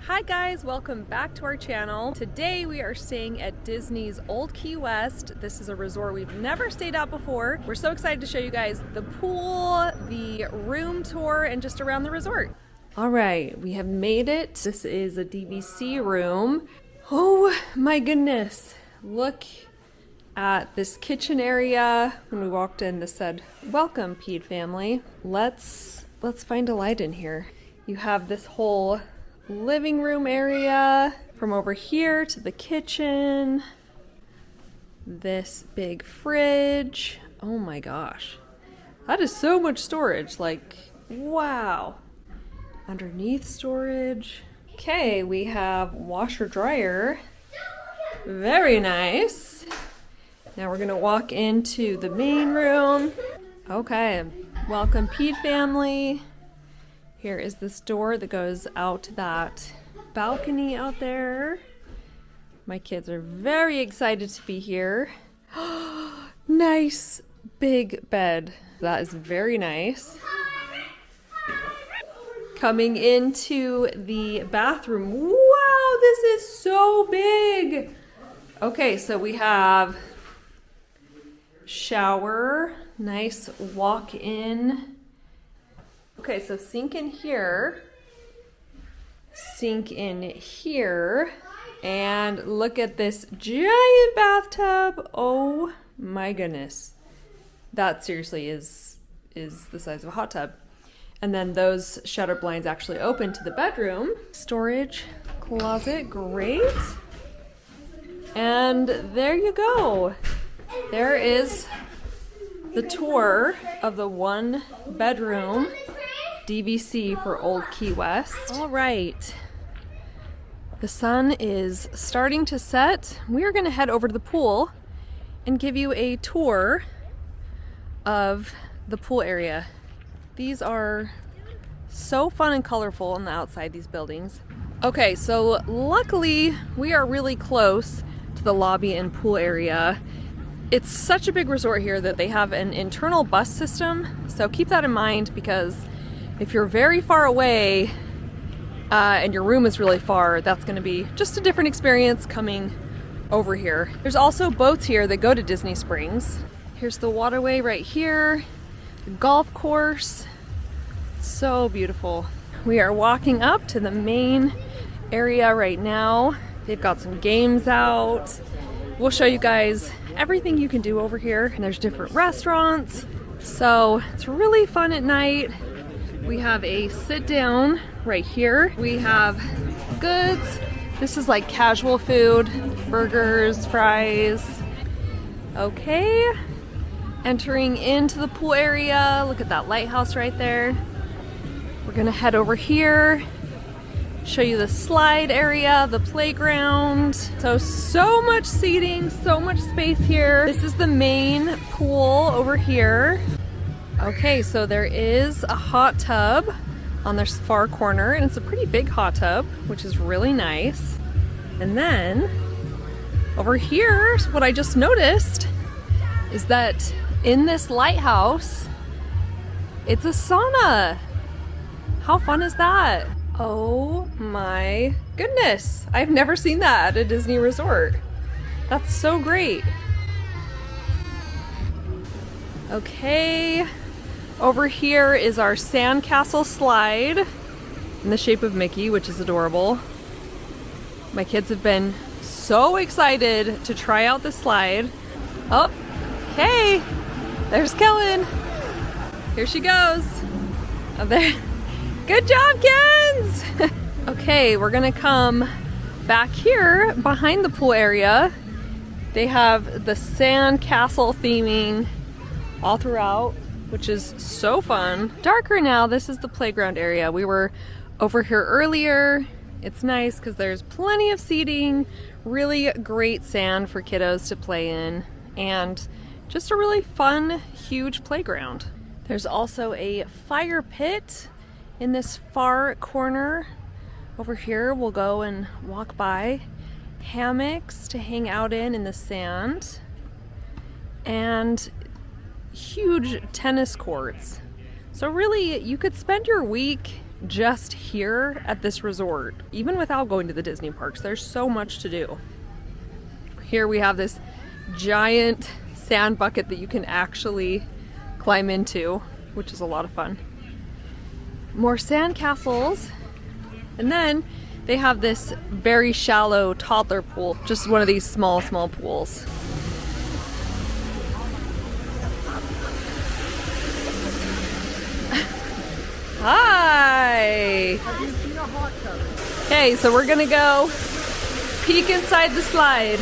Hi guys, welcome back to our channel. Today we are staying at Disney's Old Key West. This is a resort we've never stayed at before. We're so excited to show you guys the pool, the room tour, and just around the resort. All right, we have made it. This is a DVC room. Oh my goodness. Look at this kitchen area. When we walked in, this said, "Welcome, Pead family." Let's find a light in here. You have this whole living room area from over here to the kitchen. This big fridge. Oh my gosh. That is so much storage. Like, wow. Underneath storage. Okay, we have washer dryer. Very nice. Now we're gonna walk into the main room. Okay, welcome Pead family. Here is this door that goes out to that balcony out there. My kids are very excited to be here. Nice big bed. That is very nice. Coming into the bathroom. Wow, this is so big. Okay, so we have shower, nice walk-in. Okay, so sink in here, and look at this giant bathtub. Oh my goodness. That seriously is the size of a hot tub. And then those shutter blinds actually open to the bedroom. Storage closet, great. And there you go. There is the tour of the one bedroom DVC for Old Key West. All right, the sun is starting to set. We are going to head over to the pool and give you a tour of the pool area. These are so fun and colorful on the outside, these buildings. Okay, so luckily we are really close to the lobby and pool area. It's such a big resort here that they have an internal bus system, so keep that in mind, because if you're very far away and your room is really far, that's going to be just a different experience coming over here. There's also boats here that go to Disney Springs. Here's the waterway right here, the golf course. So beautiful. We are walking up to the main area right now. They've got some games out. We'll show you guys everything you can do over here. And there's different restaurants. So it's really fun at night. We have a sit down right here. We have goods. This is like casual food, burgers, fries. Okay, entering into the pool area. Look at that lighthouse right there. We're gonna head over here, show you the slide area, the playground. So much seating, so much space here. This is the main pool over here. Okay, so there is a hot tub on this far corner, and it's a pretty big hot tub, which is really nice. And then over here, what I just noticed is that in this lighthouse, it's a sauna. How fun is that? Oh my goodness. I've never seen that at a Disney resort. That's so great. Okay. Over here is our sandcastle slide in the shape of Mickey, which is adorable. My kids have been so excited to try out this slide. Oh, okay. There's Kellen. Here she goes. Oh, there. Good job, kids! Okay, we're gonna come back here behind the pool area. They have the sandcastle theming all throughout, which is so fun. Darker now. This is the playground area. We were over here earlier. It's nice because there's plenty of seating, really great sand for kiddos to play in, and just a really fun, huge playground. There's also a fire pit in this far corner. Over here, we'll go and walk by. Hammocks to hang out in the sand, and huge tennis courts. So really, you could spend your week just here at this resort, even without going to the Disney parks. There's so much to do. Here we have this giant sand bucket that you can actually climb into, which is a lot of fun. More sand castles, and then they have this very shallow toddler pool, just one of these small pools. Hi! Have you seen a hot tub? Okay, so we're gonna go peek inside the slide.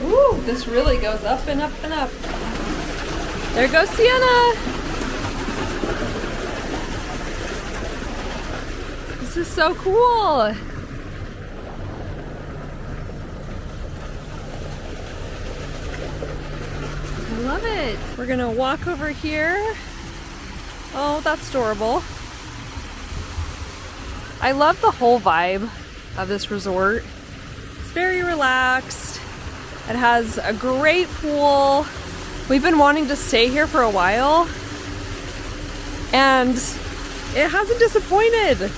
Ooh, this really goes up and up and up. There goes Sienna! This is so cool! I love it! We're gonna walk over here. Oh, that's adorable. I love the whole vibe of this resort. It's very relaxed. It has a great pool. We've been wanting to stay here for a while, and it hasn't disappointed.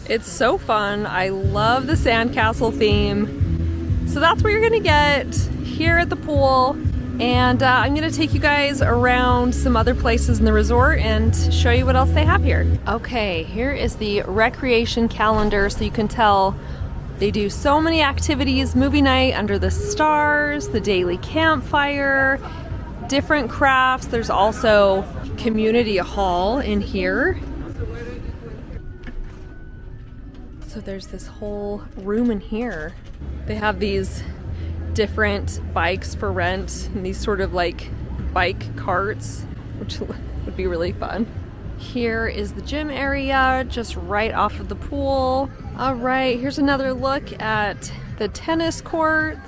It's so fun. I love the sandcastle theme. So that's what you're gonna get here at the pool. And I'm gonna take you guys around some other places in the resort and show you what else they have here. Okay, here is the recreation calendar, so you can tell they do so many activities: movie night under the stars, the daily campfire, different crafts. There's also community hall in here. So there's this whole room in here. They have these different bikes for rent and these sort of like bike carts, which would be really fun. Here is the gym area just right off of the pool. All right, here's another look at the tennis courts.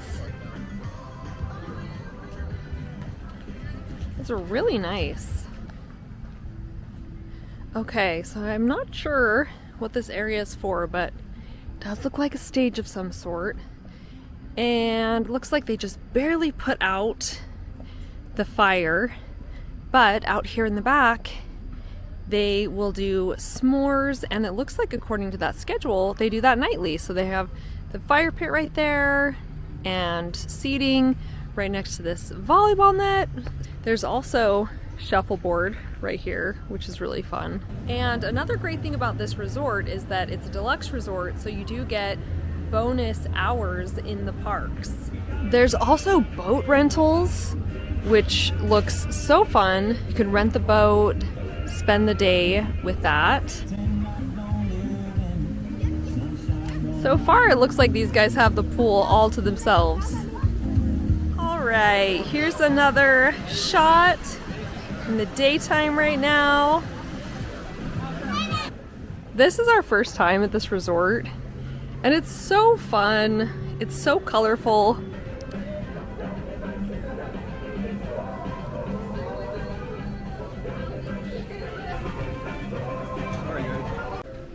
Those are really nice. Okay, so I'm not sure what this area is for, but it does look like a stage of some sort. And looks like they just barely put out the fire, but out here in the back they will do s'mores, and it looks like according to that schedule they do that nightly. So they have the fire pit right there and seating right next to this volleyball net. There's also shuffleboard right here, which is really fun. And another great thing about this resort is that it's a deluxe resort, so you do get bonus hours in the parks. There's also boat rentals, which looks so fun. You can rent the boat, spend the day with that. So far it looks like these guys have the pool all to themselves. All right, here's another shot in the daytime right now. This is our first time at this resort, and it's so fun. It's so colorful.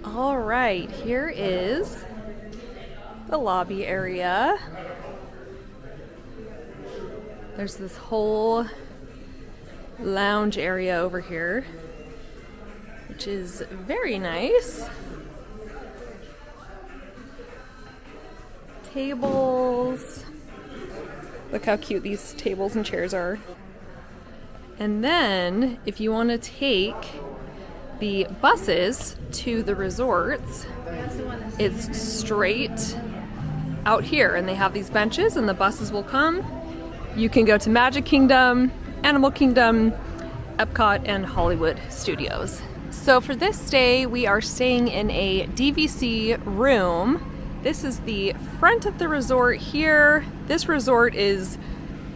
All right, here is the lobby area. There's this whole lounge area over here, which is very nice. Tables. Look how cute these tables and chairs are. And then if you want to take the buses to the resorts, it's straight out here, and they have these benches and the buses will come. You can go to Magic Kingdom, Animal Kingdom, Epcot, and Hollywood Studios. So for this day, we are staying in a DVC room. This is the front of the resort here. This resort is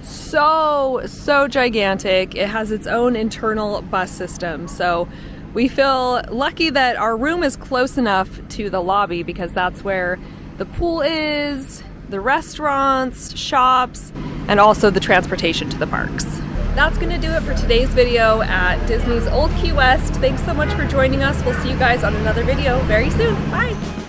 so gigantic. It has its own internal bus system. So we feel lucky that our room is close enough to the lobby, because that's where the pool is, the restaurants, shops, and also the transportation to the parks. that's gonna do it for today's video at Disney's Old Key West. Thanks so much for joining us. We'll see you guys on another video very soon. Bye.